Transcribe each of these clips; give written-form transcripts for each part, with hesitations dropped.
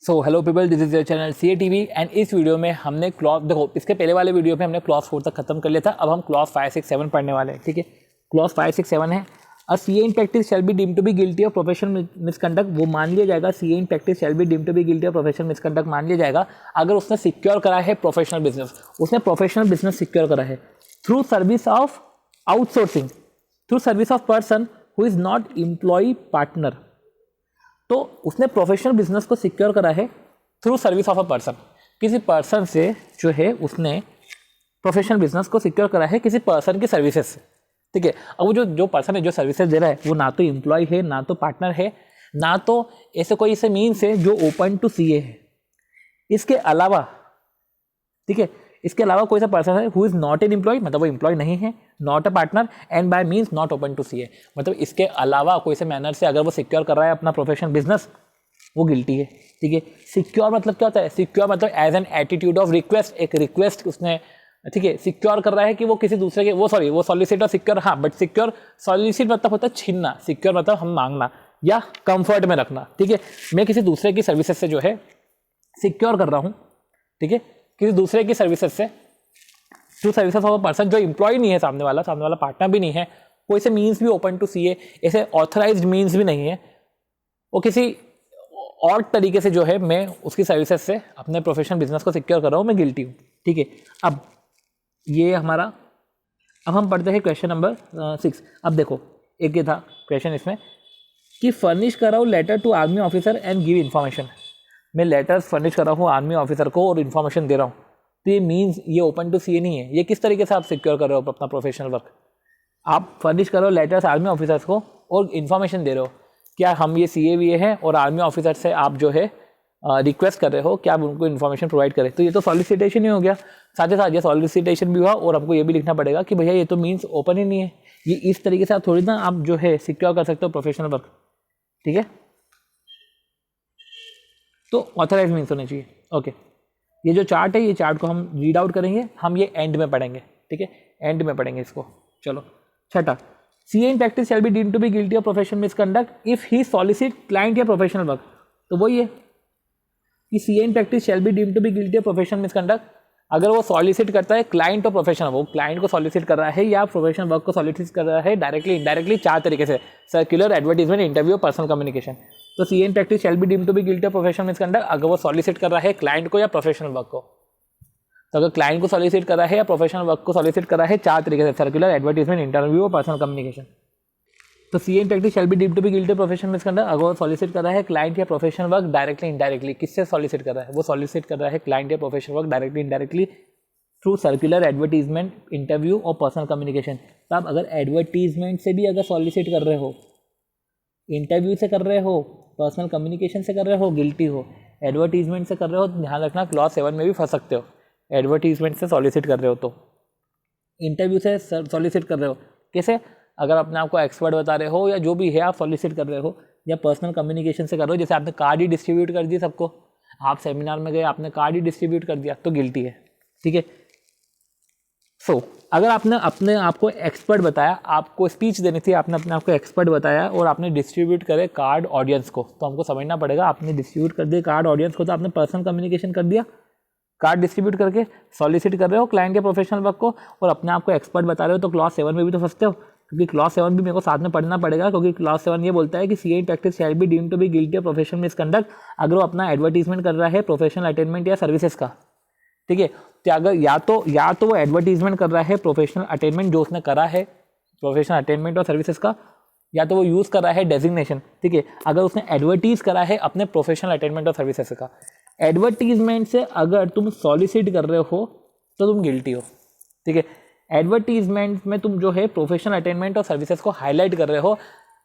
So hello people, this is your channel CATV and इस video में हमने clause, देखो इसके पहले वाले वीडियो में हमने क्लॉज 4 तक खत्म कर लिया था। अब हम क्लॉज 5, 6, 7 पढ़ने वाले हैं। ठीक है, क्लॉज 5, 6, 7 है। A CA in practice shall be deemed to be guilty of professional misconduct, वो मान लिया जाएगा। CA in practice shall be deemed to be guilty of professional misconduct मान लिया जाएगा अगर उसने सिक्योर करा है प्रोफेशनल बिजनेस। उसने प्रोफेशनल बिजनेस सिक्योर करा है through service of outsourcing, through service of person who is not employ partner. तो उसने प्रोफेशनल बिजनेस को सिक्योर करा है through service of a person, किसी पर्सन से जो है उसने प्रोफेशनल बिजनेस को सिक्योर करा है किसी पर्सन की सर्विसेज से। ठीक है, अब वो जो पर्सन है जो सर्विसेज दे रहा है वो ना तो एम्प्लॉय है, ना तो पार्टनर है, ना तो ऐसे कोई ऐसे मीन्स है जो ओपन टू CA है। इसके अलावा, ठीक है, इसके अलावा कोई सा पर्सन है who is not an employ, मतलब वो एम्प्लॉय नहीं है, not a partner and by means not open to CA, मतलब इसके अलावा कोई से मैनर से अगर वो सिक्योर कर रहा है अपना प्रोफेशनल बिजनेस, वो गिल्टी है। ठीक है, सिक्योर मतलब क्या होता है? सिक्योर मतलब as an attitude of request, एक रिक्वेस्ट उसने, ठीक है, सिक्योर कर रहा है कि वो किसी दूसरे के, वो सॉरी वो सॉलिसिट और सिक्योर, हाँ, बट सिक्योर, सॉलिसिट मतलब होता है छीनना, सिक्योर मतलब हम मांगना या कंफर्ट में रखना। ठीक है, मैं किसी दूसरे की सर्विसेज से जो है सिक्योर कर रहा हूँ, ठीक है, किसी दूसरे की सर्विसेज से, to services of a person जो एम्प्लॉय नहीं है, सामने वाला पार्टनर भी नहीं है, कोई से मीन्स भी ओपन टू CA, ऐसे ऑथराइज्ड मीन्स भी नहीं है, वो किसी और तरीके से जो है मैं उसकी सर्विसेज से अपने प्रोफेशनल बिजनेस को सिक्योर कर रहा हूँ, मैं गिल्टी हूँ। ठीक है, अब ये हमारा, अब हम पढ़ते हैं क्वेश्चन नंबर 6। अब देखो, एक ये था क्वेश्चन इसमें कि फर्निश कर रहा हूँ letter to army officer and give information. मैं लेटर्स फर्निश कर रहा हूँ आर्मी ऑफिसर को और इन्फॉर्मेशन दे रहा हूँ, तो ये मीन्स ये ओपन टू CA नहीं है। ये किस तरीके से आप सिक्योर कर रहे हो अपना प्रोफेशनल वर्क? आप फर्निश कर रहे हो लेटर्स आर्मी ऑफिसर्स को और इन्फॉर्मेशन दे रहे हो, क्या हम ये CA हैं और आर्मी ऑफिसर से आप जो है रिक्वेस्ट कर रहे हो कि आप उनको इन्फॉर्मेशन प्रोवाइड करें, तो ये तो सॉलिसिटेशन ही हो गया। साथ ही साथ ये सॉलिसिटेशन भी हुआ और हमको ये भी लिखना पड़ेगा कि भैया ये तो मीन्स ओपन ही नहीं है। ये इस तरीके से आप थोड़ी ना आप जो है सिक्योर कर सकते हो प्रोफेशनल वर्क। ठीक है, तो ऑथराइज मीन्स होने चाहिए। ओके, ये जो चार्ट है, ये चार्ट को हम रीड आउट करेंगे, हम ये एंड में पढ़ेंगे। ठीक है, एंड में पढ़ेंगे इसको। चलो, छठा, CA in practice shall be deemed to be guilty of professional misconduct if he solicit client या professional work। तो वही है कि CA in practice shall be deemed to be guilty of professional misconduct अगर वो सॉलिसिट करता है client और प्रोफेशनल, वो क्लाइंट को सॉलिसिट कर रहा है या प्रोफेशनल वर्क को सॉलिसिट कर रहा है डायरेक्टली इनडायरेक्टली, 4 तरीके से, circular, advertisement, interview, personal communication. तो CA in practice shall be deemed to be guilty of professional misconduct अगर वो सॉलिसिट कर रहा है क्लाइंट को या प्रोफेशनल वर्क को। तो अगर क्लाइंट को सॉलिसिट कर रहा है या प्रोफेशनल वर्क को सॉलिसिट कर रहा है 4 तरीके से, सर्कुलर, एडवर्टीजमेंट, इंटरव्यू और पर्सनल कम्युनिकेशन। तो CA in practice shall be deemed to be guilty of professional misconduct अगर वो सॉलिसिट कर रहा है क्लाइंट या प्रोफेशनल वर्क डायरेक्टली इनडायरेक्टली। किससे सॉलिसिट कर रहा है? वो सॉलिसिट कर रहा है क्लाइंट या professional work directly indirectly through circular, advertisement, interview और पर्सनल कम्युनिकेशन। तो आप अगर एडवर्टीजमेंट से भी अगर सॉलिसिट कर रहे हो, इंटरव्यू से कर रहे हो, पर्सनल कम्युनिकेशन से कर रहे हो, गिल्टी हो। एडवर्टीजमेंट से कर रहे हो, ध्यान रखना क्लॉज 7 में भी फंस सकते हो। एडवर्टीजमेंट से सॉलिसिट कर रहे हो तो, इंटरव्यू से सॉलिसिट कर रहे हो, कैसे? अगर अपने आप को एक्सपर्ट बता रहे हो या जो भी है आप सॉलिसिट कर रहे हो, या पर्सनल कम्युनिकेशन से कर रहे हो, जैसे आपने कार्ड ही डिस्ट्रीब्यूट कर दी सबको, आप सेमिनार में गए, आपने कार्ड ही डिस्ट्रीब्यूट कर दिया, तो गिल्टी है। ठीक है, सो अगर आपने अपने आप को एक्सपर्ट बताया, आपको स्पीच देनी थी, आपने अपने आप को एक्सपर्ट बताया और आपने डिस्ट्रीब्यूट करे कार्ड ऑडियंस को, तो हमको समझना पड़ेगा आपने डिस्ट्रीब्यूट कर दिया कार्ड ऑडियंस को, तो आपने पर्सनल कम्युनिकेशन कर दिया, कार्ड डिस्ट्रीब्यूट करके सॉलिसिट कर रहे हो क्लाइंट या प्रोफेशनल वर्क को और अपने आप को एक्सपर्ट बता रहे हो, तो क्लॉज 7 में भी तो फंसते हो, क्योंकि क्लॉज 7 भी मेरे को साथ में पढ़ना पड़ेगा, क्योंकि क्लॉज 7 ये बोलता है कि CA in practice shall be deemed to be guilty of professional misconduct अगर वो अपना एडवर्टीजमेंट कर रहा है प्रोफेशनल अटेनमेंट या सर्विसेज का। ठीक है, तो अगर या तो वो एडवर्टीजमेंट कर रहा है प्रोफेशनल अटेनमेंट जो उसने करा है प्रोफेशनल अटेनमेंट और सर्विसेज का, या तो वो यूज़ कर रहा है डेजिग्नेशन। ठीक है, अगर उसने एडवर्टीज करा है अपने प्रोफेशनल अटेनमेंट और सर्विसेज का, एडवर्टीजमेंट से अगर तुम सॉलिसिट कर रहे हो तो तुम गिल्टी हो। ठीक है, एडवर्टीजमेंट में तुम जो है प्रोफेशनल अटेनमेंट और सर्विसेज को हाईलाइट कर रहे हो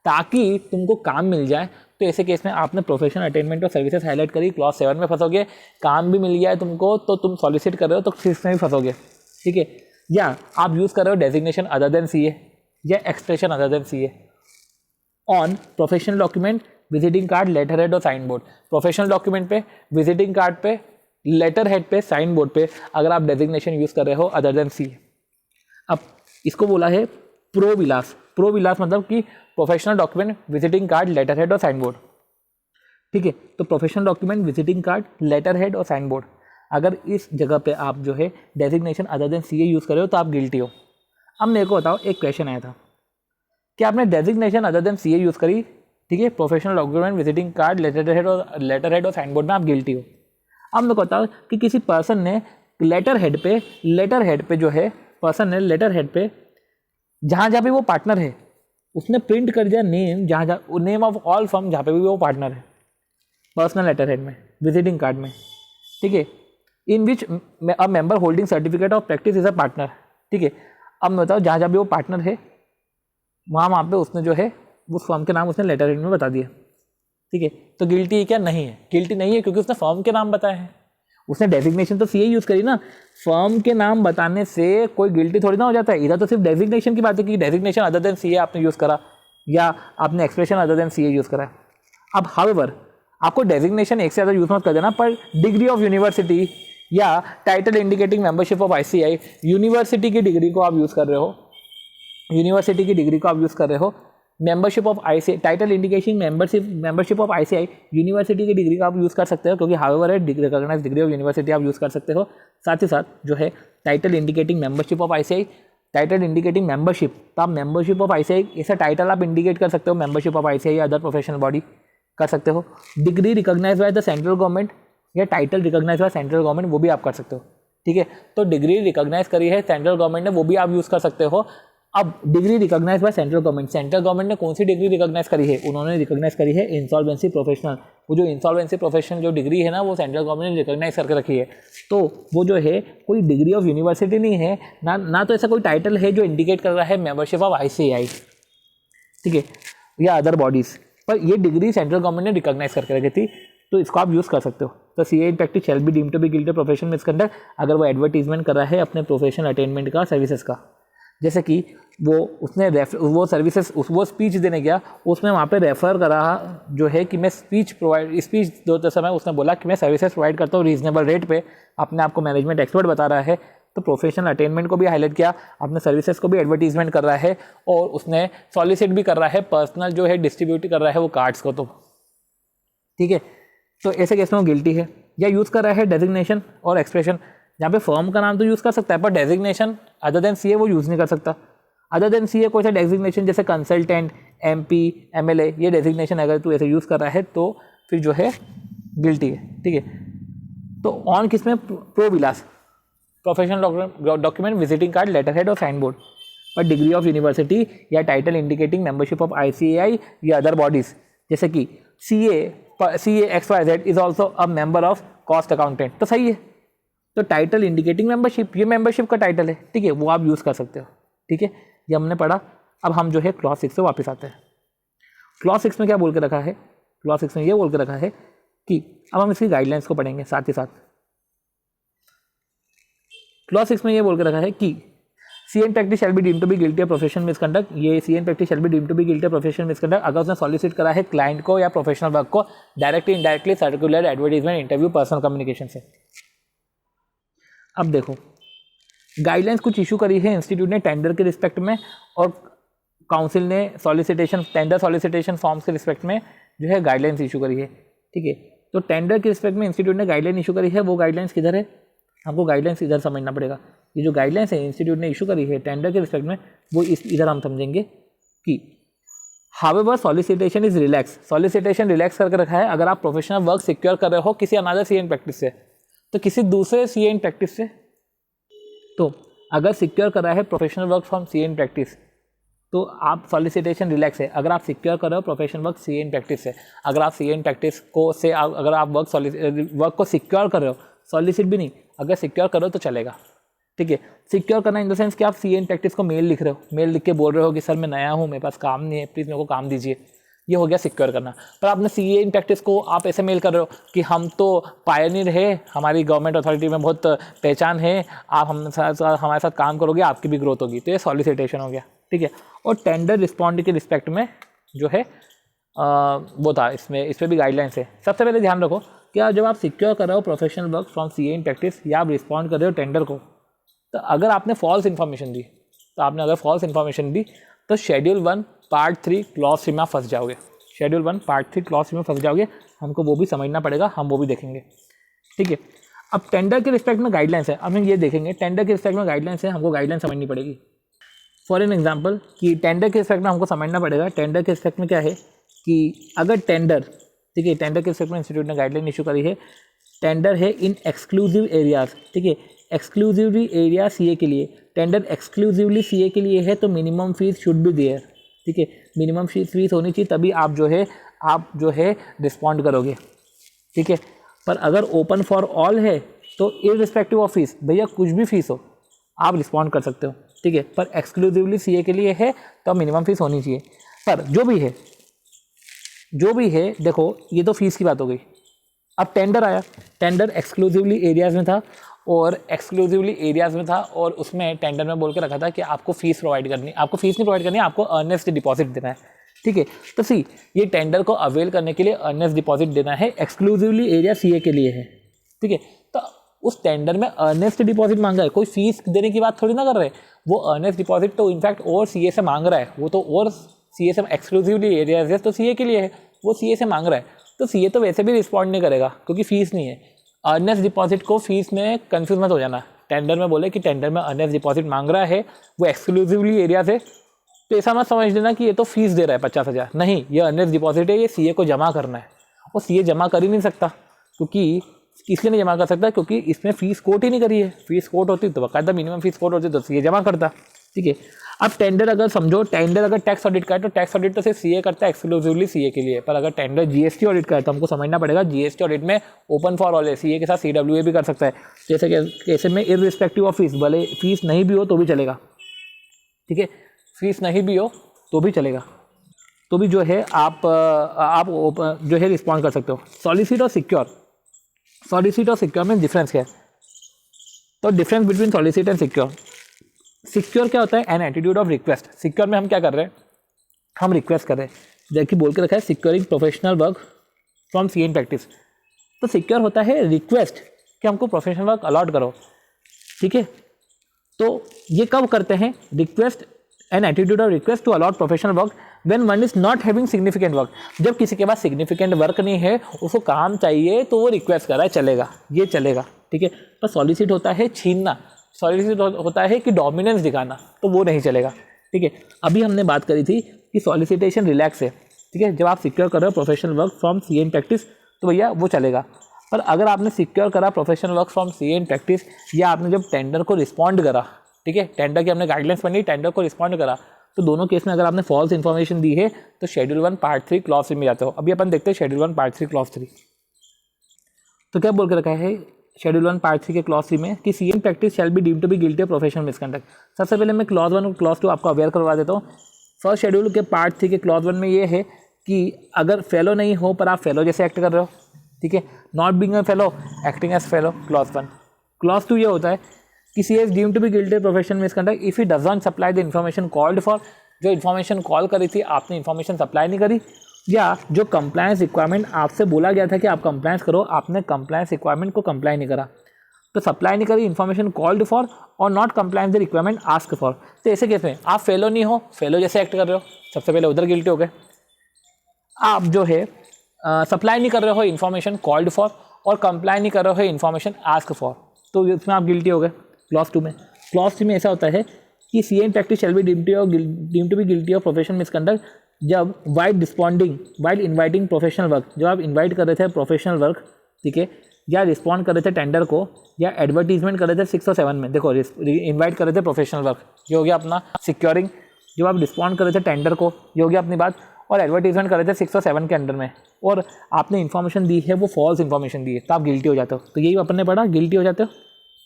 ताकि तुमको काम मिल जाए, तो ऐसे केस में आपने प्रोफेशनल अटेनमेंट और सर्विसेज हाईलाइट करी, क्लॉज 7 में फंसोगे। काम भी मिल गया है तुमको तो तुम सॉलिसिट कर रहे हो तो 6 में भी फंसोगे। ठीक है, या आप यूज़ कर रहे हो डेजिग्नेशन अदर देन CA या expression other than CA on professional document, visiting card, letter head और साइन बोर्ड। प्रोफेशनल डॉक्यूमेंट पे, विजिटिंग कार्ड पे, लेटर हेड पे, साइन बोर्ड पे अगर आप डेजिग्नेशन यूज़ कर रहे हो अदर देन CA। अब इसको बोला है प्रो विलास। प्रो विलास मतलब कि professional document, visiting card, letter head और साइन बोर्ड। ठीक है। तो professional document, visiting card, letter head और साइन बोर्ड, अगर इस जगह पे आप जो है designation other than CA use कर रहे हो तो आप गिल्टी हो। अब मेरे को बताओ, एक क्वेश्चन आया था कि आपने designation other than CA use करी, ठीक है, professional document, visiting card, letter head और साइन बोर्ड में आप गिल्टी हो। अब मेरे को बताओ कि किसी पर्सन ने लेटर हेड पे जो है पर्सन ने लेटर हेड पे जहाँ जहाँ पे वो पार्टनर है उसने प्रिंट कर दिया नेम ऑफ ऑल फर्म जहाँ पे भी वो पार्टनर है, पर्सनल लेटर हेड में, विजिटिंग कार्ड में, ठीक है, in which a member holding certificate of practice is a partner, ठीक है। अब मैं बताओ जहाँ जहाँ भी वो पार्टनर है वहाँ पे उसने जो है उस फर्म के नाम उसने लेटर हेड में बता दिया, ठीक है। तो गिल्टी क्या नहीं है? गिल्टी नहीं है क्योंकि उसने फर्म के नाम बताए हैं। उसने डेजिग्नेशन तो सीए यूज़ करी ना, फर्म के नाम बताने से कोई गिल्टी थोड़ी ना हो जाता है। इधर तो सिर्फ डेजिग्नेशन की बात है कि डेजिग्नेशन अदर देन सीए आपने यूज़ करा या आपने expression other than CA use करा। अब हाउएवर आपको डेजिग्नेशन एक से ज़्यादा यूज़ मत कर देना, पर डिग्री ऑफ यूनिवर्सिटी या title indicating membership of ICI, university की डिग्री को आप यूज़ कर रहे हो, यूनिवर्सिटी की डिग्री को आप यूज़ कर रहे हो, membership of ICI, title indication membership of ICI, university की डिग्री का आप यूज़ कर सकते हो क्योंकि हाउएवर है रिकॉग्नाइज्ड डिग्री ऑफ यूनिवर्सिटी आप यूज़ कर सकते हो। साथ ही साथ जो है title indicating membership of ICI, title indicating membership, तो आप मेंबरशिप ऑफ आईसीआई ऐसा टाइटल आप इंडिकेट कर सकते हो, मेंबरशिप ऑफ आईसीआई या अदर प्रोफेशनल बॉडी कर सकते हो। Degree recognise bye the central government या title recognise by central government, वो भी आप कर सकते हो, ठीक है। तो डिग्री रिकॉग्नाइज करी है सेंट्रल गवर्नमेंट ने, वो भी आप यूज़ कर सकते हो। अब degree recognise by central government ने कौन सी डिग्री रिकॉग्नाइज करी है? उन्होंने रिकॉग्नाइज करी है इंसॉल्वेंसी प्रोफेशनल। वो जो इंसॉल्वेंसी प्रोफेशनल जो डिग्री है ना, वो सेंट्रल गवर्नमेंट ने रिकॉग्नाइज करके रखी है। तो वो जो है कोई डिग्री ऑफ यूनिवर्सिटी नहीं है ना तो ऐसा कोई टाइटल है जो इंडिकेट कर रहा है मेंबरशिप ऑफ आईसीआई, ठीक है, या अदर बॉडीज, पर ये डिग्री सेंट्रल गवर्नमेंट ने रिकॉग्नाइज करके रखी थी, तो इसको आप यूज़ कर सकते हो। तो CA in practice shall be deemed to be guilty professional misconduct अगर वो एडवर्टीजमेंट कर रहा है अपने प्रोफेशनल अटेनमेंट का, सर्विसेज का, जैसे कि वो सर्विसेज वो स्पीच देने गया, उसमें वहाँ पे रेफ़र करा जो है कि मैं स्पीच देते समय उसने बोला कि मैं सर्विसेज प्रोवाइड करता हूँ रीजनेबल रेट पे, अपने आप को मैनेजमेंट एक्सपर्ट बता रहा है, तो प्रोफेशनल अटेनमेंट को भी हाईलाइट किया, अपने सर्विसेज को भी एडवर्टीजमेंट कर रहा है और उसने सॉलिसिट भी कर रहा है, पर्सनल जो है डिस्ट्रीब्यूट कर रहा है वो कार्ड्स को, तो ठीक है। तो ऐसे केस में वो गिल्टी है। या यूज़ कर रहा है डेजिग्नेशन और एक्सप्रेशन, जहाँ पे फर्म का नाम तो यूज़ कर सकता है पर डेजिग्नेशन अदर देन सीए वो यूज़ नहीं कर सकता। अदर देन सीए कोई सा डेजिग्नेशन जैसे कंसल्टेंट, एमपी, एमएलए, ये डेजिग्नेशन अगर तू ऐसे यूज़ कर रहा है तो फिर जो है गिल्टी है, ठीक है। तो ऑन किस में? प्रो विलास, professional document, visiting card, letter head और साइन बोर्ड, पर डिग्री ऑफ यूनिवर्सिटी या title indicating membership of ICI या अदर बॉडीज, जैसे कि CA XYZ is also a member of cost accountant, तो सही है। तो टाइटल इंडिकेटिंग मेंबरशिप, ये मेंबरशिप का टाइटल है, ठीक है, वो आप यूज़ कर सकते हो, ठीक है। ये हमने पढ़ा। अब हम जो है क्लॉज 6 से वापस आते हैं। क्लॉज 6 में क्या बोल के रखा है? क्लॉज 6 में ये बोल के रखा है कि अब हम इसकी गाइडलाइंस को पढ़ेंगे साथ ही साथ। क्लॉज 6 में ये बोल के रखा है कि C in practice shall be deemed to be guilty of professional misconduct, ये C in practice shall be deemed to be guilty of professional misconduct अगर उसने सॉलिसिट करा है क्लाइंट को या प्रोफेशनल वर्क को directly, indirectly, circular, advertisement, interview, personal communication से। अब देखो, गाइडलाइंस कुछ इशू करी है इंस्टीट्यूट ने टेंडर के रिस्पेक्ट में और काउंसिल ने टेंडर सॉलिसिटेशन फॉर्म्स के रिस्पेक्ट में जो है गाइडलाइंस इशू करी है, ठीक है। तो टेंडर के रिस्पेक्ट में इंस्टीट्यूट ने गाइडलाइन इशू करी है, वो गाइडलाइंस किधर है? हमको गाइडलाइंस इधर समझना पड़ेगा। ये जो गाइडलाइंस है इंस्टीट्यूट ने इशू करी है टेंडर के रिस्पेक्ट में, वो इधर हम समझेंगे कि however solicitation is relax, solicitation relax करके रखा है अगर आप प्रोफेशनल वर्क सिक्योर कर रहे हो किसी अनदर सीए इन प्रैक्टिस से, तो किसी दूसरे सीए इन प्रैक्टिस से, तो अगर सिक्योर कर रहा है professional work from CA in practice तो आप सॉलिसिटेशन रिलैक्स है। अगर आप सिक्योर कर रहे हो professional work CA in practice से, अगर आप सीए इन प्रैक्टिस को से अगर आप वर्क को सिक्योर कर रहे हो, सॉलिसिट भी नहीं, अगर सिक्योर करो तो चलेगा, ठीक है। सिक्योर करना इन द सेंस कि आप सीए इन प्रैक्टिस को मेल लिख रहे हो, मेल लिख के बोल रहे हो कि सर मैं नया हूँ, मेरे पास काम नहीं है, प्लीज़ मेरे को काम दीजिए, ये हो गया सिक्योर करना। पर आपने सीए इन प्रैक्टिस को आप ऐसे मेल कर रहे हो कि हम तो पायनियर है, हमारी गवर्नमेंट अथॉरिटी में बहुत पहचान है, आप हमारे साथ काम करोगे, आपकी भी ग्रोथ होगी, तो ये सॉलिसिटेशन हो गया, ठीक है। और टेंडर रिस्पॉन्ड के रिस्पेक्ट में जो है वो था, इस पर भी गाइडलाइंस है। सबसे पहले ध्यान रखो कि जब आप सिक्योर कर रहे हो professional work from CA in practice या आप रिस्पॉन्ड कर रहे हो टेंडर को, तो अगर आपने फॉल्स इन्फॉर्मेशन दी, तो शेड्यूल 1 पार्ट 3 क्लॉज 3 में आप फंस जाओगे। शेड्यूल 1 पार्ट 3 क्लॉज 3 में फंस जाओगे हमको वो भी समझना पड़ेगा, हम वो भी देखेंगे, ठीक है। अब टेंडर के रिस्पेक्ट में गाइडलाइंस है, अब हम ये देखेंगे टेंडर के रिस्पेक्ट में गाइडलाइंस है, हमको गाइडलाइन समझनी पड़ेगी। फॉर एन एग्जांपल कि टेंडर के रिस्पेक्ट में हमको समझना पड़ेगा, टेंडर के रिस्पेक्ट में क्या है कि अगर टेंडर, ठीक है, टेंडर के रिस्पेक्ट में इंस्टीट्यूट ने गाइडलाइन इशू करी है, टेंडर है इन एक्सक्लूसिव एरियाज, ठीक है, एक्सक्लूसिवली एरिया सीए के लिए, टेंडर एक्सक्लूसिवली सीए के लिए है तो minimum fees should be there, ठीक है, मिनिमम फीस होनी चाहिए, तभी आप जो है रिस्पॉन्ड करोगे, ठीक है। पर अगर ओपन फॉर ऑल है तो इररिस्पेक्टिव ऑफ फीस, भैया कुछ भी फीस हो आप रिस्पॉन्ड कर सकते हो, ठीक है, पर एक्सक्लूसिवली सीए के लिए है तो मिनिमम फीस होनी चाहिए। पर जो भी है देखो, ये तो फीस की बात हो गई। अब टेंडर आया, टेंडर एक्सक्लूसिवली एरियाज़ में था और उसमें टेंडर में बोल के रखा था कि आपको फीस प्रोवाइड करनी, आपको फीस नहीं प्रोवाइड करनी, आपको अर्नेस्ट डिपॉजिट देना है, ठीक है। तो सी ये टेंडर को अवेल करने के लिए अर्नेस्ट डिपॉजिट देना है, एक्सक्लूसिवली एरिया सीए के लिए है, ठीक है। तो उस टेंडर में अर्नेस्ट डिपॉजिट मांगा है, कोई फीस देने की बात थोड़ी ना कर रहे, वो अर्नेस्ट डिपॉजिट तो इनफैक्ट और सीए से मांग रहा है, वो तो और सीए से एक्सक्लूसिवली एरिया तो सीए के लिए है, वो सीए से मांग रहा है, तो सीए तो वैसे भी रिस्पॉन्ड नहीं करेगा क्योंकि फीस नहीं है। अर्नेस्ट डिपॉजिट को फीस में कंफ्यूज मत हो जाना, टेंडर में बोले कि टेंडर में अर्नेस्ट डिपॉजिट मांग रहा है, वो एक्सक्लूसिवली एरिया से, तो ऐसा मत समझ लेना कि ये तो फीस दे रहा है 50,000, नहीं, ये अर्नेस्ट डिपॉजिट है, ये सीए को जमा करना है, और सीए जमा कर ही नहीं सकता, क्योंकि इसलिए नहीं जमा कर सकता क्योंकि इसमें फीस कोट ही नहीं करी है, फीस कोट होती तो बाकायदा मिनिमम फीस कोट होती तो सीए जमा करता, ठीक है। अब टेंडर अगर समझो, टेंडर अगर टैक्स ऑडिट का है तो टैक्स ऑडिट तो सिर्फ सीए करता है एक्सक्लूसिवली सीए के लिए, पर अगर टेंडर जीएसटी ऑडिट का है तो हमको समझना पड़ेगा जीएसटी ऑडिट में ओपन फॉर ऑल है, सीए के साथ सीडब्ल्यूए भी कर सकता है, जैसे कि ऐसे में इररिस्पेक्टिव ऑफ फीस, भले फीस नहीं भी हो तो भी चलेगा, ठीक है, फीस नहीं भी हो तो भी चलेगा, तो भी जो है आप जो है रिस्पॉन्ड कर सकते हो। सॉलिसिट और सिक्योर में डिफरेंस क्या है? तो difference between solicit and secure क्या होता है? N attitude of request. Secure में हम क्या कर रहे हैं? हम रिक्वेस्ट कर रहे हैं, जैसे बोल के रखा है securing professional work from CA in practice. तो सिक्योर होता है रिक्वेस्ट कि हमको प्रोफेशनल वर्क अलॉट करो, ठीक है। तो ये कब करते हैं? Request, an attitude of request to allot professional work when one is not having significant work. जब किसी के पास सिग्निफिकेंट वर्क नहीं है, उसको काम चाहिए, तो वो रिक्वेस्ट कर रहा है, चलेगा, ये चलेगा, ठीक है। पर सॉलिसिट होता है छीनना, सॉलिसिट होता है कि डोमिनेंस दिखाना, तो वो नहीं चलेगा, ठीक है। अभी हमने बात करी थी कि सॉलिसिटेशन रिलैक्स है, ठीक है। जब आप सिक्योर कर रहे हो professional work from CA in practice तो भैया वो चलेगा। पर अगर आपने सिक्योर करा professional work from CA in practice, या आपने जब टेंडर को रिस्पॉन्ड करा, ठीक है, टेंडर की हमने गाइडलाइंस बनी, टेंडर को रिस्पॉन्ड करा, तो दोनों केस में अगर आपने फॉल्स इन्फॉर्मेशन दी है तो शेड्यूल 1 पार्ट 3 क्लॉज 3 में जाते हो। अभी अपन देखते हैं शेड्यूल 1 पार्ट 3 क्लॉज 3। तो क्या बोल के रखा है शेड्यूल 1 पार्ट 3 के क्लॉज 3 में कि CA in practice shall be deemed to be guilty of professional misconduct. सबसे पहले मैं क्लॉज 1 और क्लॉज 2 आपको अवेयर करवा देता हूँ। फर्स्ट शेड्यूल के पार्ट 3 के क्लॉज 1 में ये है कि अगर फेलो नहीं हो पर आप फेलो जैसे एक्ट कर रहे हो, ठीक है, not being a fellow acting as fellow, clause 1। Clause 2 ये होता है कि C is deemed to be guilty of professional misconduct if he does not supply the information called for. जो इन्फॉर्मेशन कॉल करी थी आपने इन्फॉर्मेशन सप्लाई नहीं करी, या जो कंप्लायंस रिक्वायरमेंट आपसे बोला गया था कि आप कंप्लायंस करो, आपने कंप्लायंस रिक्वायरमेंट को कंप्लाई नहीं करा, तो सप्लाई नहीं करी इन्फॉर्मेशन कॉल्ड फॉर और not compliance the requirement ask for. तो ऐसे केस में आप फेलो नहीं हो, फेलो जैसे एक्ट कर रहे हो, सबसे पहले उधर गिल्टी हो गए। आप जो है सप्लाई नहीं कर रहे हो इन्फॉर्मेशन कॉल्ड फॉर और कंप्लाई नहीं कर रहे हो इन्फॉर्मेशन आस्क फॉर, तो इसमें आप गिल्टी हो गए। क्लॉज 2 में, क्लॉज 3 में ऐसा होता है कि CA in practice shall be deemed to be guilty of professional misconduct जब वाइल इन्वाइटिंग प्रोफेशनल वर्क, जब आप इन्वाइट कर रहे थे प्रोफेशनल वर्क, ठीक है, या रिस्पॉन्ड कर रहे थे टेंडर को, या एडवर्टीजमेंट कर रहे थे 6 और 7 में। देखो इन्वाइट कर रहे थे प्रोफेशनल वर्क, ये हो गया अपना सिक्योरिंग। जब आप रिस्पॉन्ड कर रहे थे टेंडर को, ये हो गया अपनी बात, और एडवर्टीजमेंट कर रहे थे 6 और 7 के अंडर में, और आपने इन्फॉर्मेशन दी है वो फॉल्स इन्फॉर्मेशन दी है, तो आप गिल्टी हो जाते हो। तो यही अपन ने पढ़ा, गिल्टी हो जाते हो,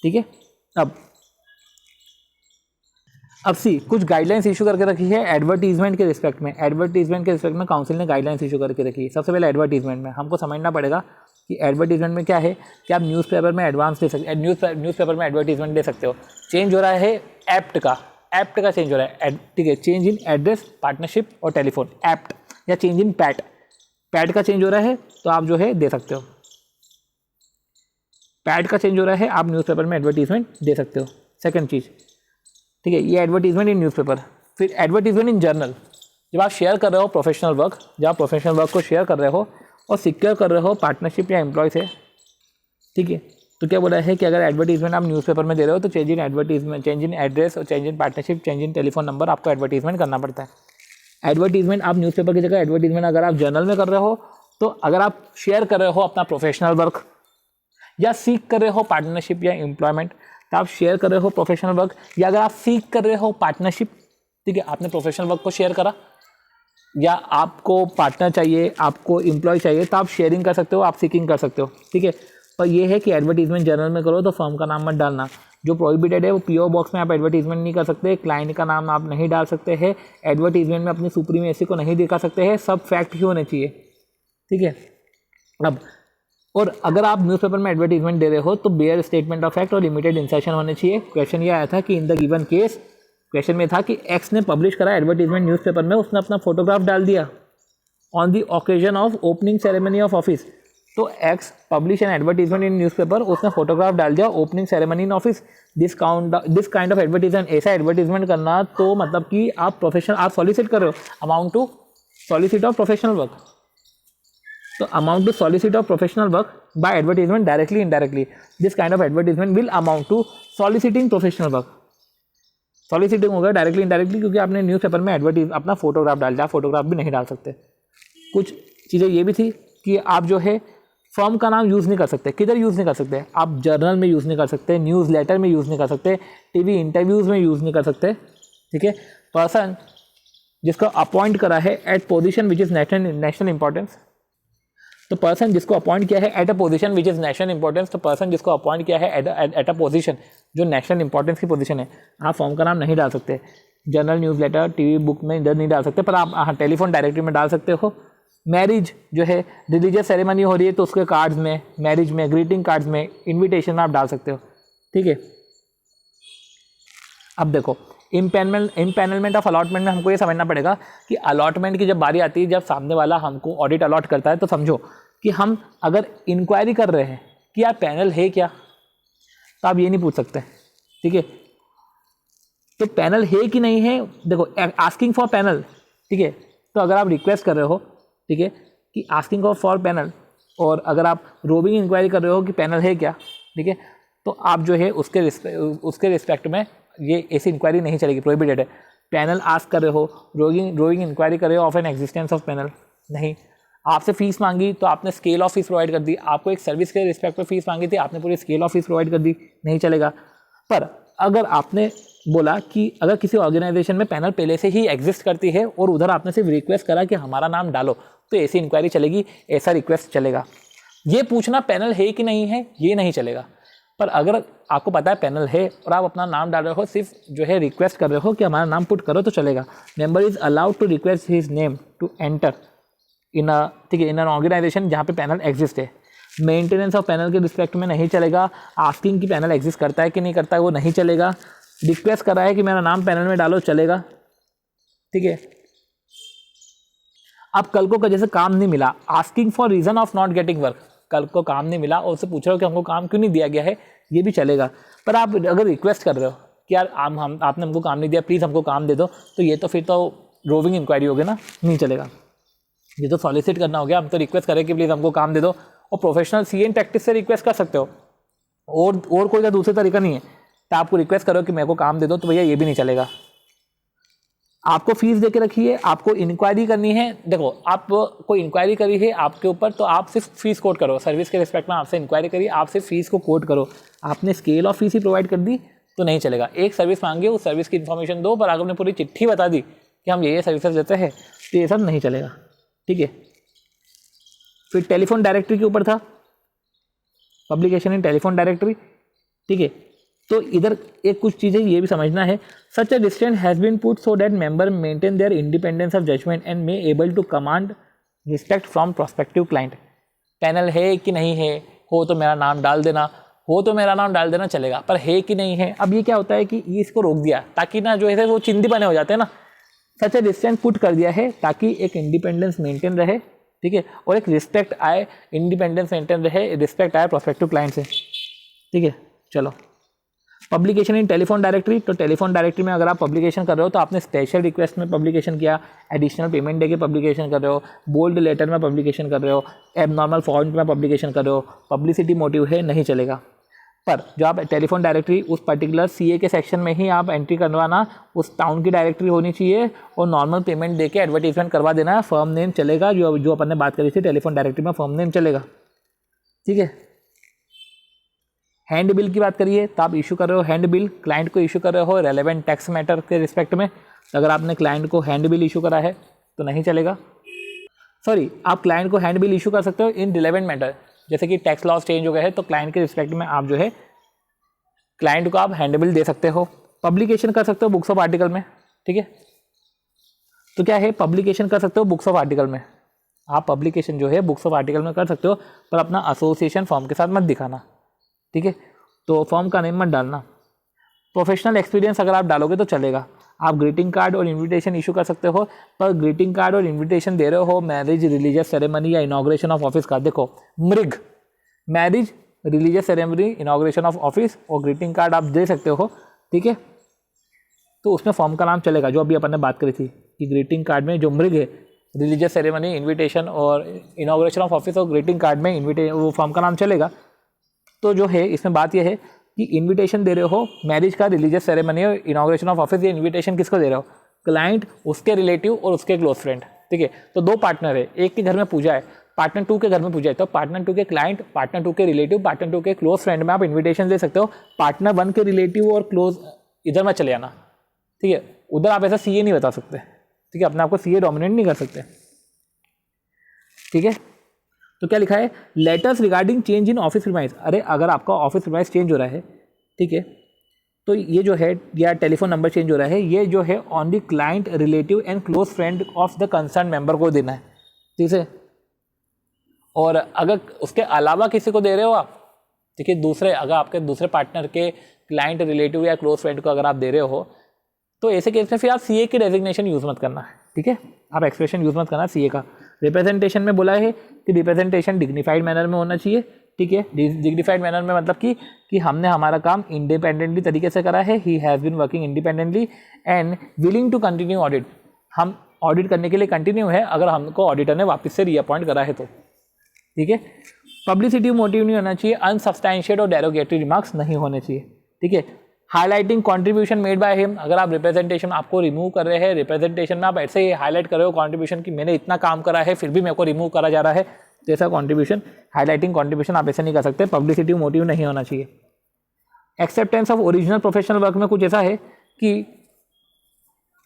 ठीक है। अब सी कुछ गाइडलाइंस इशू करके रखी है एडवर्टीजमेंट के रिस्पेक्ट में। एडवर्टीजमेंट के रिस्पेक्ट में काउंसिल ने गाइडलाइंस इशू करके रखी है। सबसे पहले एडवर्टीजमेंट में हमको समझना पड़ेगा कि एडवर्टीजमेंट में क्या है कि आप न्यूज़पेपर में एडवांस दे सकते, न्यूज़पेपर में एडवर्टीजमेंट दे सकते हो। चेंज हो रहा है एप्ट का चेंज हो रहा है, ठीक है, चेंज इन एड्रेस, पार्टनरशिप और टेलीफोन, एप्ट, या चेंज इन पैट का चेंज हो रहा है तो आप जो है दे सकते हो। पैट का चेंज हो रहा है, आप न्यूज़पेपर में एडवर्टीजमेंट दे सकते हो। सेकंड चीज़, ठीक है, ये एडवर्टीजमेंट इन न्यूज़पेपर। फिर एडवर्टीजमेंट इन जर्नल, जब आप शेयर कर रहे हो प्रोफेशनल वर्क, जब आप प्रोफेशनल वर्क को शेयर कर रहे हो और सिक्योर कर रहे हो पार्टनरशिप या एम्प्लॉय से, ठीक है। तो क्या बोला है कि अगर एडवर्टीजमेंट आप न्यूज़पेपर में दे रहे हो तो change in advertisement, change in address और change in partnership, change in telephone number आपको एडवर्टीजमेंट करना पड़ता है। एडवर्टीजमेंट आप न्यूज़पेपर की जगह एडवर्टीजमेंट अगर आप जर्नल में कर रहे हो, तो अगर आप शेयर कर रहे हो अपना प्रोफेशनल वर्क या सीख कर रहे हो पार्टनरशिप या एम्प्लॉयमेंट, तो आप शेयर कर रहे हो प्रोफेशनल वर्क, या अगर आप सीख कर रहे हो पार्टनरशिप, ठीक है, आपने प्रोफेशनल वर्क को शेयर करा या आपको पार्टनर चाहिए, आपको एम्प्लॉय चाहिए, तो आप शेयरिंग कर सकते हो, आप सीकिंग कर सकते हो, ठीक है। पर ये है कि एडवर्टीजमेंट जर्नल में करो तो फर्म का नाम मत डालना। जो प्रोहिबिटेड है वो पीओ बॉक्स में आप एडवर्टीजमेंट नहीं कर सकते, क्लाइंट का नाम आप नहीं डाल सकते हैं, एडवर्टीजमेंट में अपनी सुप्रीमेसी को नहीं दिखा सकते हैं, सब फैक्ट ही होने चाहिए, ठीक है। अब और अगर आप न्यूज़पेपर में एडवर्टीजमेंट दे रहे हो तो बेयर स्टेटमेंट ऑफ फैक्ट और लिमिटेड इंसर्शन होने चाहिए। क्वेश्चन ये आया था कि in the given case, question में था कि एक्स ने पब्लिश करा एडवर्टीजमेंट न्यूज़पेपर में, उसने अपना फोटोग्राफ डाल दिया on the occasion of opening ceremony of office. तो x publish an advertisement in newspaper, उसने फोटोग्राफ डाल दिया opening ceremony in office. This kind of advertisement, ऐसा एडवर्टीजमेंट करना तो मतलब कि आप प्रोफेशनल, आप सॉलिसिट कर रहे हो amount to solicit of professional work. तो amount to solicit of professional work by advertisement directly indirectly, this kind of advertisement will amount to soliciting professional work. Soliciting होगा डायरेक्टली इनडायरेक्टली, क्योंकि आपने newspaper में advertise अपना photograph डाल दिया, photograph भी नहीं डाल सकते। कुछ चीज़ें ये भी थी कि आप जो है फर्म का नाम यूज़ नहीं कर सकते। किधर यूज़ नहीं कर सकते? आप जर्नल में यूज़ नहीं कर सकते, न्यूज़ लेटर में यूज़ नहीं कर सकते, टीवी इंटरव्यूज़ में यूज़ नहीं कर सकते, ठीक है। पर्सन जिसको अपॉइंट करा है at position which is national importance, तो पर्सन जिसको अपॉइंट किया है at a position which is national importance, तो पर्सन जिसको अपॉइंट किया है एट अ पोजीशन जो नेशनल इंपॉर्टेंस की पोजीशन है, आप फर्म का नाम नहीं डाल सकते। Journal, newsletter, TV, book में इधर नहीं डाल सकते, पर आप हाँ टेलीफोन डायरेक्टरी में डाल सकते हो। मैरिज जो है, रिलीजियस सेरेमनी हो रही है तो उसके कार्ड्स में, मैरिज में, ग्रीटिंग कार्ड्स में, इन्विटेशन में आप डाल सकते हो, ठीक है। अब देखो इम्पैनलमेंट ऑफ अलॉटमेंट में हमको ये समझना पड़ेगा कि अलॉटमेंट की जब बारी आती है, जब सामने वाला हमको ऑडिट अलॉट करता है, तो समझो कि हम अगर इंक्वायरी कर रहे हैं कि यार पैनल है क्या, तो आप ये नहीं पूछ सकते, ठीक है। तो पैनल है कि नहीं है, देखो आस्किंग फॉर पैनल, ठीक है। तो अगर आप रिक्वेस्ट कर रहे हो, ठीक है, कि आस्किंग फॉर पैनल, और अगर आप रोबिंग इंक्वायरी कर रहे हो कि पैनल है क्या, ठीक है, तो आप जो है उसके रिस्पेक्ट में ये ऐसी इंक्वायरी नहीं चलेगी, प्रोहिबिटेड है। पैनल आस्क कर रहे हो, रोइंग इंक्वायरी कर रहे हो of an existence of panel, नहीं। आपसे फीस मांगी तो आपने स्केल ऑफ फीस प्रोवाइड कर दी, आपको एक सर्विस के रिस्पेक्ट में फीस मांगी थी, आपने पूरी स्केल ऑफ फीस प्रोवाइड कर दी, नहीं चलेगा। पर अगर आपने बोला कि अगर किसी ऑर्गेनाइजेशन में पैनल पहले से ही एग्जिस्ट करती है और उधर आपने सिर्फ रिक्वेस्ट करा कि हमारा नाम डालो, तो ऐसी इंक्वायरी चलेगी, ऐसा रिक्वेस्ट चलेगा। ये पूछना पैनल है कि नहीं है, ये नहीं चलेगा। पर अगर आपको पता है पैनल है और आप अपना नाम डाल रहे हो, सिर्फ जो है रिक्वेस्ट कर रहे हो कि हमारा नाम पुट करो, तो चलेगा। Member is allowed to request his name to enter in a, ठीक है, इन एन ऑर्गेनाइजेशन जहाँ पे पैनल एग्जिस्ट है। मेंटेनेंस ऑफ पैनल के रिस्पेक्ट में नहीं चलेगा। आस्किंग की पैनल एग्जिस्ट करता है कि नहीं करता है वो नहीं चलेगा। रिक्वेस्ट कर रहा है कि मेरा नाम पैनल में डालो, चलेगा, ठीक है। अब कल को जैसे काम नहीं मिला, asking for reason of not getting work, कल को काम नहीं मिला और उससे पूछ रहे हो कि हमको काम क्यों नहीं दिया गया है, ये भी चलेगा। पर आप अगर रिक्वेस्ट कर रहे हो कि यार आपने हमको काम नहीं दिया, प्लीज़ हमको काम दे दो, तो ये तो फिर तो रोविंग इंक्वायरी हो गया ना, नहीं चलेगा। ये तो सॉलिसिट करना हो गया। हम तो रिक्वेस्ट करें कि प्लीज़ हमको काम दे दो, और प्रोफेशनल सीएन प्रैक्टिस से रिक्वेस्ट कर सकते हो, और कोई दूसरा तरीका नहीं है। तो आपको रिक्वेस्ट करो कि मेरे को काम दे दो, तो भैया ये भी नहीं चलेगा। आपको फीस दे के रखी है, आपको इंक्वायरी करनी है, देखो आप कोई इंक्वायरी करी है आपके ऊपर, तो आप सिर्फ फीस कोट करो। सर्विस के रिस्पेक्ट में आपसे इंक्वायरी करी, आप सिर्फ फीस को कोट करो। आपने scale of fees he provide कर दी तो नहीं चलेगा। एक सर्विस मांगी, उस सर्विस की इन्फॉर्मेशन दो, पर अगर आपने पूरी चिट्ठी बता दी कि हम ये सर्विसेज देते हैं, तो ये सब नहीं चलेगा, ठीक है। फिर टेलीफोन डायरेक्टरी के ऊपर था, पब्लिकेशन इन टेलीफोन डायरेक्टरी, ठीक है। तो इधर एक कुछ चीज़ें ये भी समझना है। Such a distance has been put so that member maintain their independence of judgement and may able to command respect from prospective client. Panel है कि नहीं है, हो तो मेरा नाम डाल देना, हो तो मेरा नाम डाल देना चलेगा, पर है कि नहीं है। अब ये क्या होता है कि ये इसको रोक दिया ताकि ना जो है वो चिंदी बने हो जाते हैं ना। सच अ डिस्टेंस पुट कर दिया है ताकि एक इंडिपेंडेंस मेंटेन रहे, ठीक है, और एक रिस्पेक्ट आए, इंडिपेंडेंस मेंटेन रहे, रिस्पेक्ट आए प्रोस्पेक्टिव क्लाइंट से, ठीक है। चलो पब्लिकेशन इन टेलीफोन डायरेक्टरी, तो टेलीफोन डायरेक्टरी में अगर आप पब्लिकेशन कर रहे हो तो आपने स्पेशल रिक्वेस्ट में पब्लिकेशन किया, एडिशनल पेमेंट दे के पब्लिकेशन कर रहे हो, बोल्ड लेटर में पब्लिकेशन कर रहे हो, एबनॉर्मल फॉन्ट में पब्लिकेशन कर रहे हो, पब्लिसिटी मोटिव है, नहीं चलेगा। पर जो आप टेलीफोन डायरेक्टरी उस पर्टिकुलर सीए के सेक्शन में ही आप एंट्री करवाना, उस टाउन की डायरेक्टरी होनी चाहिए और नॉर्मल पेमेंट देके एडवर्टीजमेंट करवा देना, फर्म नेम चलेगा, जो अपन ने बात करी थी टेलीफोन डायरेक्टरी में फर्म नेम चलेगा, ठीक है। हैंड बिल की बात करिए तो आप इशू कर रहे हो हैंड बिल, क्लाइंट को इशू कर रहे हो रेलेवेंट टैक्स मैटर के रिस्पेक्ट में, तो अगर आपने क्लाइंट को हैंड बिल इशू करा है तो नहीं चलेगा। सॉरी, आप क्लाइंट को हैंड बिल इशू कर सकते हो इन रिलेवेंट मैटर, जैसे कि टैक्स लॉस चेंज हो गया है तो क्लाइंट के रिस्पेक्ट में आप जो है क्लाइंट को आप हैंड बिल दे सकते हो। पब्लिकेशन कर सकते हो बुक्स ऑफ आर्टिकल में, ठीक है। तो क्या है, पब्लिकेशन कर सकते हो बुक्स ऑफ आर्टिकल में, आप पब्लिकेशन जो है बुक्स ऑफ आर्टिकल में कर सकते हो, पर अपना एसोसिएशन फॉर्म के साथ मत दिखाना, ठीक है। तो फॉर्म का नेम मत डालना। प्रोफेशनल एक्सपीरियंस अगर आप डालोगे तो चलेगा। आप ग्रीटिंग कार्ड और इनविटेशन इशू कर सकते हो, पर ग्रीटिंग कार्ड और इनविटेशन दे रहे हो मैरिज, रिलीजियस सेरेमनी या इनॉग्रेशन ऑफ ऑफिस का, देखो मृग, marriage, religious ceremony, inauguration of office और ग्रीटिंग कार्ड आप दे सकते हो, ठीक है। तो उसमें फॉर्म का नाम चलेगा, जो अभी अपन ने बात करी थी कि ग्रीटिंग कार्ड में जो मृग है, रिलीजियस सेरेमनी, इन्विटेशन और इनॉग्रेशन ऑफ ऑफिस और ग्रीटिंग कार्ड में वो फॉर्म का नाम चलेगा। तो जो है इसमें बात यह है कि इनविटेशन दे रहे हो मैरिज का, रिलीजियस सेरेमनी और इनॉग्रेशन ऑफ ऑफिस, ये इनविटेशन किसको दे रहे हो, क्लाइंट, उसके रिलेटिव और उसके क्लोज फ्रेंड, ठीक है। तो दो पार्टनर है, एक के घर में पूजा है, पार्टनर 2 के घर में पूजा है, तो पार्टनर 2 के क्लाइंट, पार्टनर 2 के रिलेटिव, पार्टनर 2 के क्लोज फ्रेंड में आप इन्विटेशन दे सकते हो। पार्टनर 1 के रिलेटिव और क्लोज इधर में चले जाना, ठीक है। उधर आप ऐसा सीए नहीं बता सकते, ठीक है, अपने आपको सीए डोमिनेट नहीं कर सकते, ठीक है। तो क्या लिखा है, letters regarding change in office premise. अरे अगर आपका ऑफिस प्रीमाइस चेंज हो रहा है, ठीक है, तो ये जो है या टेलीफोन नंबर चेंज हो रहा है, ये जो है on the client, relative and close friend of the concern member को देना है, ठीक है। और अगर उसके अलावा किसी को दे रहे हो आप, ठीक है, दूसरे, अगर आपके दूसरे पार्टनर के क्लाइंट, रिलेटिव या क्लोज फ्रेंड को अगर आप दे रहे हो, तो ऐसे केस में फिर आप सीए की डेजिग्नेशन यूज़ मत करना, ठीक है। आप एक्सप्रेशन यूज़ मत करना सीए का। रिप्रेजेंटेशन में बोला है कि रिप्रेजेंटेशन डिग्निफाइड मैनर में होना चाहिए, ठीक है। डिग्निफाइड मैनर में मतलब कि हमने हमारा काम इंडिपेंडेंटली तरीके से करा है, ही has been working independently and willing to continue audit, हम ऑडिट करने के लिए कंटिन्यू है अगर हमको ऑडिटर ने वापस से रीअपॉइंट करा है तो, ठीक है। पब्लिसिटी मोटिव नहीं होना चाहिए, अनसब्सटैंशिएट और डेरोगेटरी रिमार्क्स नहीं होने चाहिए, ठीक है। Highlighting contribution made by him, अगर आप रिप्रेजेंटेशन आपको रिमूव कर रहे हैं, रिप्रेजेंटेशन में आप ऐसे ही हाईलाइट कर रहे हो कंट्रीब्यूशन कि मैंने इतना काम करा है फिर भी मेरे को रिमूव करा जा रहा है, तो ऐसा कंट्रीब्यूशन, हाईलाइटिंग कंट्रीब्यूशन आप ऐसे नहीं कर सकते, पब्लिसिटी मोटिव नहीं होना चाहिए। Acceptance of original professional work में कुछ ऐसा है कि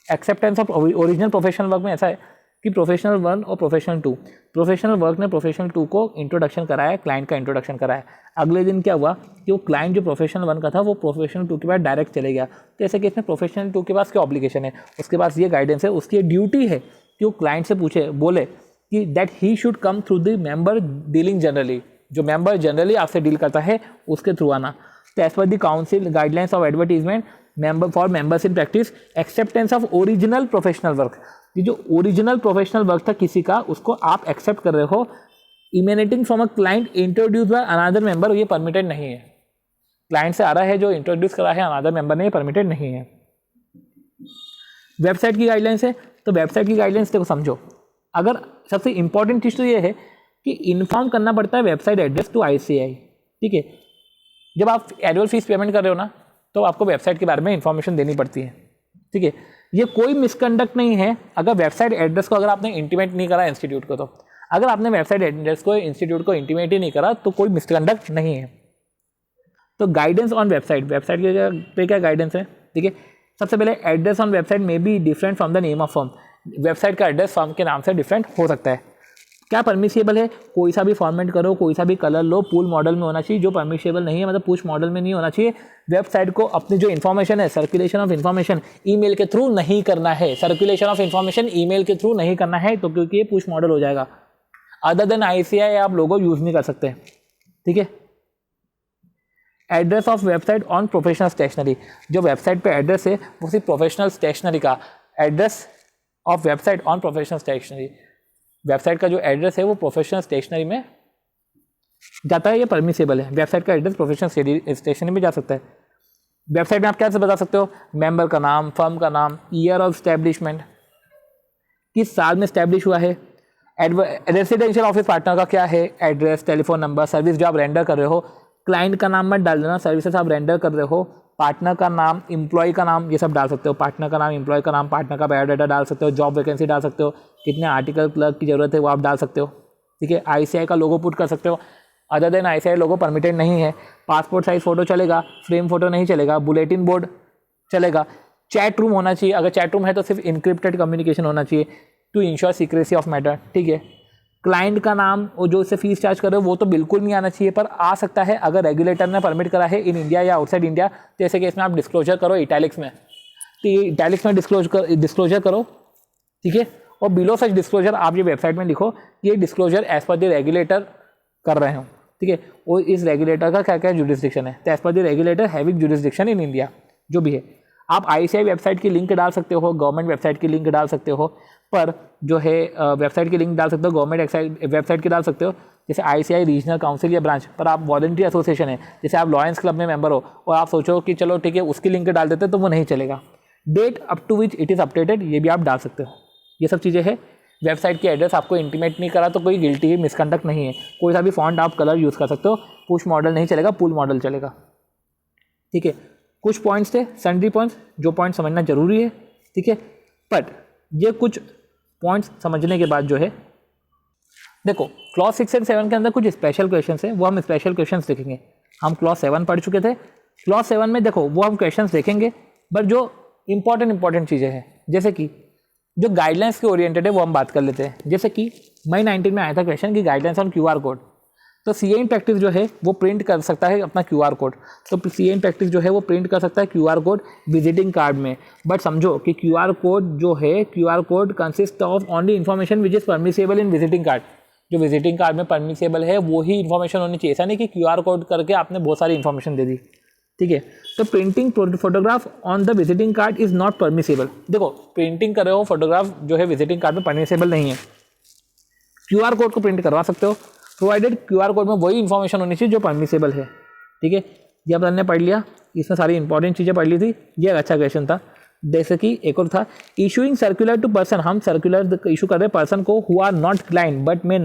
acceptance of original professional work में ऐसा है कि प्रोफेशनल 1 और प्रोफेशनल 2, प्रोफेशनल वर्क ने प्रोफेशनल 2 को इंट्रोडक्शन कराया, क्लाइंट का इंट्रोडक्शन कराया। अगले दिन क्या हुआ कि वो क्लाइंट जो प्रोफेशनल 1 का था वो प्रोफेशनल 2 के पास डायरेक्ट चले गया, तो ऐसे केस में प्रोफेशनल 2 के पास क्या ऑब्लिगेशन है, उसके पास ये गाइडेंस है, उसकी ड्यूटी है कि वो क्लाइंट से पूछे, बोले कि that he should come through the member dealing generally, जो मेंबर जनरली आपसे डील करता है उसके थ्रू आना। तो as per the council guidelines of advertisement member for members in practice, acceptance of original professional work, ये जो ओरिजिनल प्रोफेशनल वर्क था किसी का, उसको आप एक्सेप्ट कर रहे हो, emanating from a client introduce by another member, ये परमिटेड नहीं है। क्लाइंट से आ रहा है जो इंट्रोड्यूस करा है अनदर मेंबर ने, ये परमिटेड नहीं है। वेबसाइट की गाइडलाइंस है, तो वेबसाइट की गाइडलाइंस देखो समझो, अगर सबसे इंपॉर्टेंट चीज़ तो ये है कि इन्फॉर्म करना पड़ता है वेबसाइट एड्रेस टू ICAI, ठीक है। जब आप एनुअल फीस पेमेंट कर रहे हो ना, तो आपको वेबसाइट के बारे में इंफॉर्मेशन देनी पड़ती है, ठीक है। ये कोई मिसकंडक्ट नहीं है अगर वेबसाइट एड्रेस को अगर आपने इंटीमेट नहीं करा इंस्टीट्यूट को, तो अगर आपने वेबसाइट एड्रेस को इंस्टीट्यूट को इंटीमेट ही नहीं करा तो कोई मिसकंडक्ट नहीं है। तो गाइडेंस ऑन वेबसाइट, वेबसाइट के पे क्या गाइडेंस है, ठीक है। सबसे पहले एड्रेस ऑन वेबसाइट में be different from the name of firm, website का एड्रेस फर्म के नाम से डिफरेंट हो सकता है। क्या परमिसेबल है, कोई सा भी फॉर्मेट करो, कोई सा भी कलर लो, पूल मॉडल में होना चाहिए। जो परमिसेबल नहीं है मतलब पुश मॉडल में नहीं होना चाहिए। वेबसाइट को अपनी जो इन्फॉर्मेशन है, सर्कुलेशन ऑफ इन्फॉर्मेशन ईमेल के थ्रू नहीं करना है, सर्कुलेशन ऑफ इन्फॉर्मेशन ईमेल के थ्रू नहीं करना है, तो क्योंकि ये पुश मॉडल हो जाएगा। अदर देन ICAI आप लोगो यूज नहीं कर सकते, ठीक है। Address of website on professional stationery, जो वेबसाइट पे एड्रेस है वो सिर्फ प्रोफेशनल स्टेशनरी का address of website on professional stationery, website का जो एड्रेस है वो प्रोफेशनल स्टेशनरी में जाता है, ये परमिसेबल है। वेबसाइट का एड्रेस प्रोफेशनल स्टेशनरी में जा सकता है। वेबसाइट में आप कैसे बता सकते हो, मेंबर का नाम, फर्म का नाम, ईयर ऑफ स्टैब्लिशमेंट, किस साल में स्टैब्लिश हुआ है, रेसिडेंशियल ऑफिस पार्टनर का क्या है, एड्रेस, टेलीफोन नंबर, सर्विस जो आप रेंडर कर रहे हो, क्लाइंट का नाम मत डाल देना, सर्विसेज आप रेंडर कर रहे हो, पार्टनर का नाम, एम्प्लॉय का नाम, ये सब डाल सकते हो, पार्टनर का नाम, एम्प्लॉय का नाम, पार्टनर का बायोडाटा डाल सकते हो, जॉब वैकेंसी डाल सकते हो, कितने आर्टिकल क्लर्क की जरूरत है वो आप डाल सकते हो, ठीक है। ICI का लोगो पुट कर सकते हो, अदर देन ICI लोगो परमिटेड नहीं है। पासपोर्ट साइज फोटो चलेगा, फ्रेम फोटो नहीं चलेगा, बुलेटिन बोर्ड चलेगा, चैट रूम होना चाहिए, अगर चैट रूम है तो सिर्फ इनक्रिप्टेड कम्युनिकेशन होना चाहिए to ensure secrecy of matter, ठीक है। क्लाइंट का नाम और जो उससे फीस चार्ज कर रहे हो वो तो बिल्कुल नहीं आना चाहिए, पर आ सकता है अगर रेगुलेटर ने परमिट करा है इन इंडिया या आउटसाइड इंडिया, तो ऐसे केस में आप डिस्क्लोजर करो इटैलिक्स में, तो इटैलिक्स में डिस्क्लोजर करो, ठीक है। और बिलो सच डिस्क्लोजर आप ये वेबसाइट में लिखो, ये disclosure as per the regulator कर रहे हो, ठीक है। और इस रेगुलेटर का क्या क्या जुरिस्डिक्शन है, तो as per the regulator having jurisdiction in India, जो भी है। आप ICI वेबसाइट की लिंक डाल सकते हो, गवर्नमेंट वेबसाइट की लिंक डाल सकते हो, पर जो है वेबसाइट की लिंक डाल सकते हो, गवर्नमेंट वेबसाइट की डाल सकते हो, जैसे ICI रीजनल काउंसिल या ब्रांच, पर आप वॉलंटरी एसोसिएशन है, जैसे आप लॉयंस क्लब में मेंबर हो और आप सोचो कि चलो ठीक है उसकी लिंक डाल देते तो वो नहीं चलेगा। Date up to which it is updated, ये भी आप डाल सकते हो, ये सब चीज़ें हैं। वेबसाइट की एड्रेस आपको इंटीमेट नहीं करा तो कोई गिल्टी मिसकंडक्ट नहीं है, कोई सा भी फॉन्ट आप कलर यूज़ कर सकते हो, पुश मॉडल नहीं चलेगा, पुल मॉडल चलेगा, ठीक है। कुछ पॉइंट्स थे, सन्ड्री पॉइंट्स, जो पॉइंट समझना जरूरी है, ठीक है। बट ये कुछ पॉइंट्स समझने के बाद जो है, देखो क्लॉज 6 और 7 के अंदर कुछ स्पेशल क्वेश्चंस हैं, वो हम स्पेशल क्वेश्चंस देखेंगे। हम क्लॉज 7 पढ़ चुके थे, क्लॉज 7 में देखो वो हम क्वेश्चंस देखेंगे, बट जो इंपॉर्टेंट चीज़ें हैं, जैसे कि जो गाइडलाइंस के ओरिएंटेड है वो हम बात कर लेते हैं। जैसे कि मई 19 में आया था क्वेश्चन कि गाइडलाइंस ऑन QR कोड, तो CA इन प्रैक्टिस जो है वो प्रिंट कर सकता है अपना QR कोड, तो CA इन प्रैक्टिस जो है वो प्रिंट कर सकता है QR कोड विजिटिंग कार्ड में। बट समझो कि QR कोड जो है, QR code consist of only information which is permissible in visiting card, जो विजिटिंग कार्ड में परमिसेबल है वो ही इन्फॉर्मेशन होनी चाहिए, ऐसा नहीं कि QR कोड करके आपने बहुत सारी इन्फॉर्मेशन दे दी, ठीक है। तो printing photograph on the visiting card is not permissible. देखो प्रिंटिंग कर रहे हो फोटोग्राफ जो है विजिटिंग कार्ड में परमिसेबल नहीं है, QR कोड को प्रिंट करवा सकते हो, प्रोवाइडेड QR कोड में वही इन्फॉर्मेशन होनी चाहिए जो परमिसेबल है, ठीक है। ये अपन ने पढ़ लिया, इसमें सारी इंपॉर्टेंट चीज़ें पढ़ ली थी, ये अच्छा क्वेश्चन था। जैसे कि एक और था, इशूइंग सर्कुलर टू पर्सन, हम सर्कुलर इशू कर रहे हैं पर्सन को who are not client but may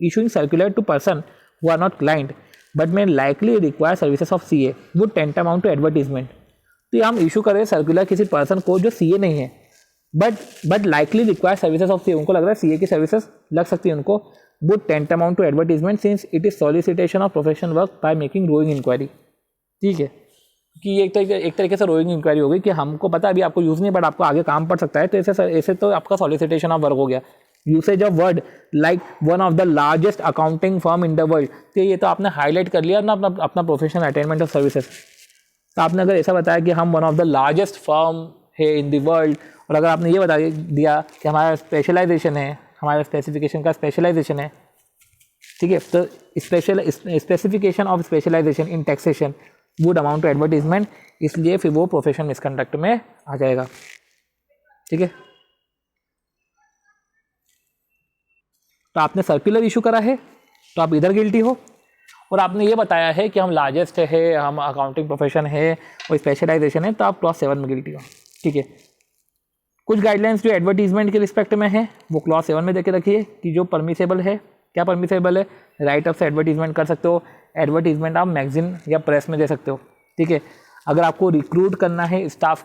issuing circular to person who are not client but may likely require services of CA would tantamount to advertisement. तो ये हम issue कर रहे हैं सर्कुलर किसी पर्सन को जो CA नहीं है, but likely require services of CA, उनको लग रहा है CA की सर्विसेज लग सकती है उनको, would tend amount to advertisement since it is solicitation of professional work by making rowing inquiry, ठीक है। कि ये एक तरीके से रोइंग इंक्वायरी हो गई कि हमको पता है अभी आपको यूज़ नहीं बट आपको आगे काम पड़ सकता है, तो ऐसे तो आपका सॉलिसिटेशन ऑफ वर्क हो गया। Usage of word like one of the largest accounting firm in the world, तो ये तो आपने हाईलाइट कर लिया ना अपना प्रोफेशनल अटेनमेंट ऑफ सर्विसेज। तो आपने अगर ऐसा बताया कि हम one of the largest firm है इन द वर्ल्ड, और अगर आपने ये बता दिया कि हमारा स्पेशलाइजेशन है, हमारे स्पेसिफिकेशन का स्पेशलाइजेशन है, ठीक है, तो specification of specialisation in taxation would amount to advertisement, इसलिए फिर वो प्रोफेशनल मिसकंडक्ट में आ जाएगा, ठीक है। तो आपने सर्कुलर इशू करा है तो आप इधर गिल्टी हो, और आपने ये बताया है कि हम लार्जेस्ट है, हम अकाउंटिंग प्रोफेशन है और स्पेशलाइजेशन है, तो आप क्लॉज 7 में गिल्टी हो, ठीक है। कुछ गाइडलाइंस जो एडवर्टीजमेंट के रिस्पेक्ट में है वो क्लॉज 7 में देके रखिए कि जो परमिसेबल है, क्या परमिसेबल है, राइट ऑफ से एडवर्टीजमेंट कर सकते हो, एडवर्टीजमेंट आप मैगजीन या प्रेस में दे सकते हो, ठीक है। अगर आपको रिक्रूट करना है स्टाफ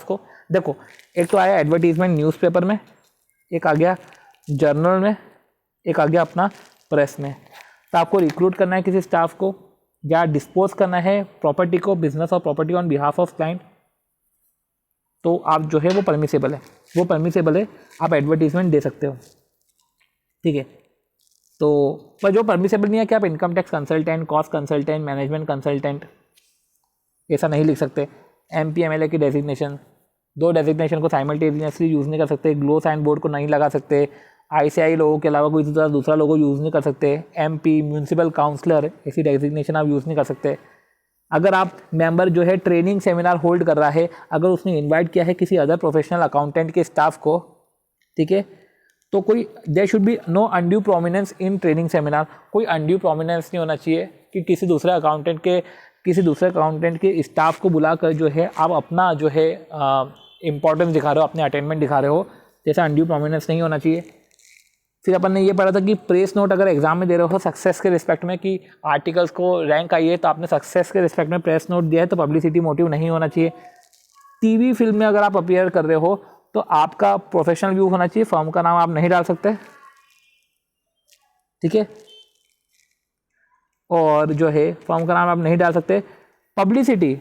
को, देखो एक तो आया एडवर्टीजमेंट न्यूज़पेपर में, एक आ गया जर्नल में, एक आ गया अपना प्रेस में। तो आपको रिक्रूट करना है किसी स्टाफ को या डिस्पोज करना है प्रॉपर्टी को, बिजनेस और property on behalf of client, तो आप जो है वो परमिसेबल है, आप एडवर्टीजमेंट दे सकते हो, ठीक है। तो पर जो परमिसेबल नहीं है कि आप income tax consultant, cost consultant, management consultant ऐसा नहीं लिख सकते। MP MLA की डेजिग्नेशन, 2 डेजिग्नेशन को साइमल्टेनियसली यूज़ नहीं कर सकते, ग्लो साइन बोर्ड को नहीं लगा सकते, ICI लोगों के अलावा कोई दूसरा लोगो यूज़ नहीं कर सकते, MP म्यूनसिपल काउंसलर ऐसी डेजिग्नेशन आप यूज़ नहीं कर सकते। अगर आप मेंबर जो है ट्रेनिंग सेमिनार होल्ड कर रहा है, अगर उसने इन्वाइट किया है किसी अदर प्रोफेशनल अकाउंटेंट के स्टाफ को, ठीक है, तो कोई there should be no undue prominence in training seminar, कोई अनड्यू प्रोमिनेंस नहीं होना चाहिए कि किसी दूसरे अकाउंटेंट के किसी दूसरे अकाउंटेंट के स्टाफ को बुलाकर जो है आप अपना जो है इम्पोर्टेंस दिखा रहे हो, अपने अटेनमेंट दिखा रहे हो, जैसा अनड्यू प्रोमिनेंस नहीं होना चाहिए। फिर अपन ने ये पढ़ा था कि प्रेस नोट अगर एग्जाम में दे रहे हो सक्सेस के रिस्पेक्ट में कि आर्टिकल्स को रैंक आई है तो आपने सक्सेस के रिस्पेक्ट में प्रेस नोट दिया है तो पब्लिसिटी मोटिव नहीं होना चाहिए। टीवी फिल्म में अगर आप अपीयर कर रहे हो तो आपका प्रोफेशनल व्यू होना चाहिए, फर्म का नाम आप नहीं डाल सकते, ठीक है। और जो है फर्म का नाम आप नहीं डाल सकते। पब्लिसिटी,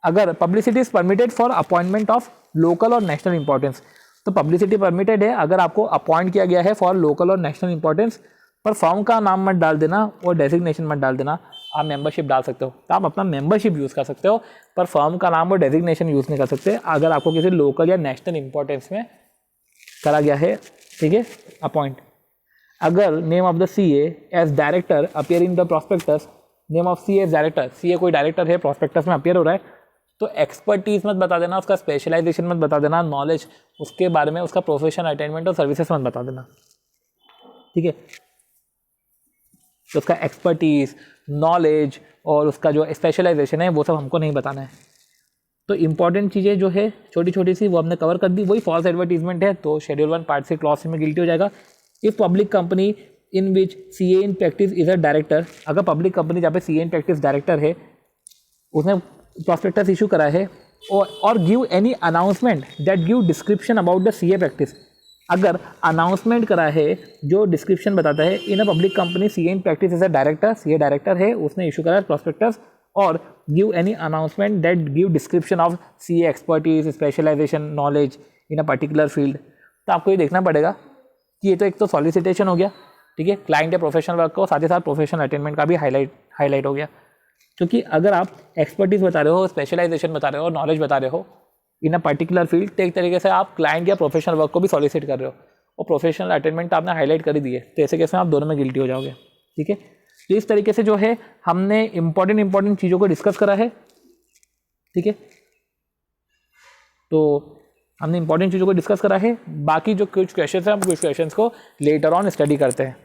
अगर publicity is permitted for appointment of local और नेशनल इंपॉर्टेंस, तो पब्लिसिटी परमिटेड है अगर आपको अपॉइंट किया गया है फॉर लोकल और नेशनल इंपॉर्टेंस, पर फर्म का नाम मत डाल देना और डेजिग्नेशन मत डाल देना। आप मेंबरशिप डाल सकते हो तो आप अपना मेंबरशिप यूज़ कर सकते हो, पर फर्म का नाम और डेजिग्नेशन यूज़ नहीं कर सकते अगर आपको किसी लोकल या नेशनल इंपॉर्टेंस में करा गया है, ठीक है, अपॉइंट। अगर name of the CA as director appear in the prospectus, name of CA as director, CA कोई डायरेक्टर है प्रॉस्पेक्टस में अपीयर हो रहा है तो एक्सपर्टीज मत बता देना, उसका स्पेशलाइजेशन मत बता देना, नॉलेज उसके बारे में, उसका प्रोफेशन, अटेनमेंट और सर्विसेज मत बता देना, ठीक है। तो उसका एक्सपर्टीज, नॉलेज और उसका जो स्पेशलाइजेशन है वो सब हमको नहीं बताना है। तो इंपॉर्टेंट चीज़ें जो है छोटी छोटी सी वो हमने कवर कर दी। वही फॉल्स एडवर्टीजमेंट है तो शेड्यूल 1 पार्ट 6 क्लॉज में गिल्टी हो जाएगा। If public company in which CA in practice is a director, अगर पब्लिक कंपनी जहाँ पे सीए इन प्रैक्टिस डायरेक्टर है उसने प्रॉस्पेक्टस इशू करा है और give any announcement that give description about the CA practice, अगर अनाउंसमेंट करा है जो डिस्क्रिप्शन बताता है in a public company CA in practice as a director, CA director है उसने इशू करा है प्रॉस्पेक्टस, और give any announcement that give description of CA expertise, specialisation, knowledge in a particular field, तो आपको ये देखना पड़ेगा कि ये तो एक तो सॉलिसिटेशन हो गया, ठीक है, क्लाइंट या प्रोफेशनल वर्क को, साथ ही साथ प्रोफेशनल अटेनमेंट का भी हाईलाइट हो गया। क्योंकि अगर आप एक्सपर्टीज बता रहे हो, स्पेशलाइजेशन बता रहे हो, नॉलेज बता रहे हो इन अ पर्टिकुलर फील्ड, तो एक तरीके से आप क्लाइंट या प्रोफेशनल वर्क को भी सॉलिसिट कर रहे हो और प्रोफेशनल अटेनमेंट आपने हाईलाइट कर ही दिए, तो ऐसे केस में आप दोनों में गिल्टी हो जाओगे, ठीक है। तो इस तरीके से जो है हमने इंपॉर्टेंट चीज़ों को डिस्कस करा है, ठीक है। तो हमने इंपॉर्टेंट चीज़ों को डिस्कस करा है, बाकी जो कुछ क्वेश्चन हैं हम कुछ क्वेश्चंस को लेटर ऑन स्टडी करते हैं।